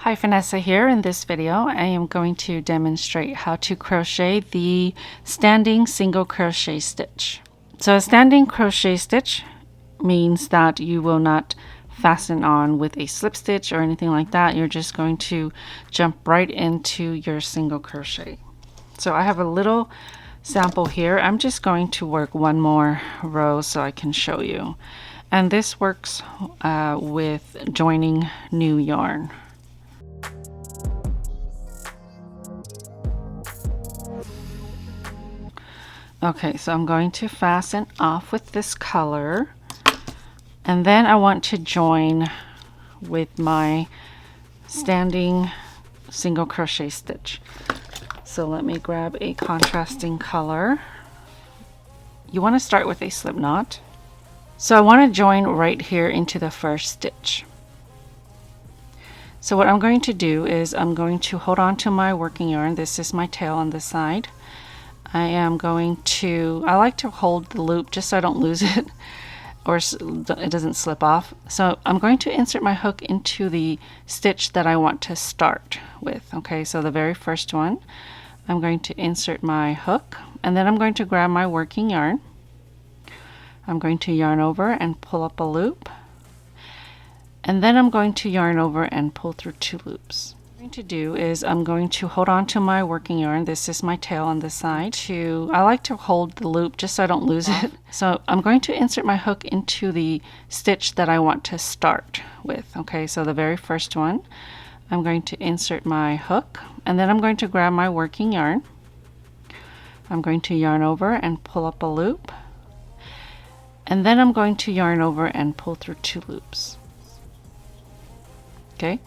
Hi, Phanessa here. In this video I am going to demonstrate how to crochet the standing single crochet stitch. So a standing crochet stitch means that you will not fasten on with a slip stitch or anything like that. You're just going to jump right into your single crochet. So I have a little sample here. I'm just going to work one more row so I can show you. And this works with joining new yarn. Okay, so I'm going to fasten off with this color, and then I want to join with my standing single crochet stitch. So let me grab a contrasting color. You want to start with a slip knot. So I want to join right here into the first stitch. So what I'm going to do is I'm going to hold on to my working yarn. This is my tail on this side. I like to hold the loop just so I don't lose it or it doesn't slip off. So I'm going to insert my hook into the stitch that I want to start with. Okay, so the very first one, I'm going to insert my hook, and then I'm going to grab my working yarn. I'm going to yarn over and pull up a loop, and then I'm going to yarn over and pull through 2 loops. What I'm going to do is I'm going to hold on to my working yarn. This is my tail on this side. I like to hold the loop just so I don't lose it. So I'm going to insert my hook into the stitch that I want to start with. Okay, so the very first one, I'm going to insert my hook, and then I'm going to grab my working yarn. I'm going to yarn over and pull up a loop, and then I'm going to yarn over and pull through 2 loops. Okay,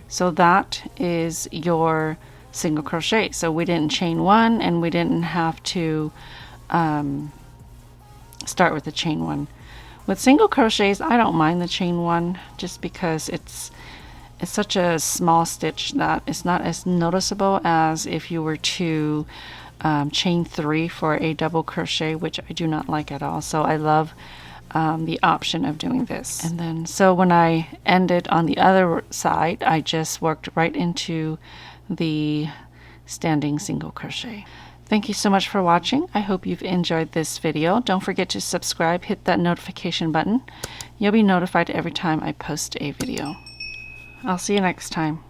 so that is your single crochet. So we didn't chain 1, and we didn't have to start with the chain 1. With single crochets, I don't mind the chain 1 just because it's such a small stitch that it's not as noticeable as if you were to chain 3 for a double crochet, which I do not like at all. So I love the option of doing this. And then so when I ended on the other side, I just worked right into the standing single crochet. Thank you so much for watching. I hope you've enjoyed this video. Don't forget to subscribe, hit that notification button. You'll be notified every time I post a video. I'll see you next time.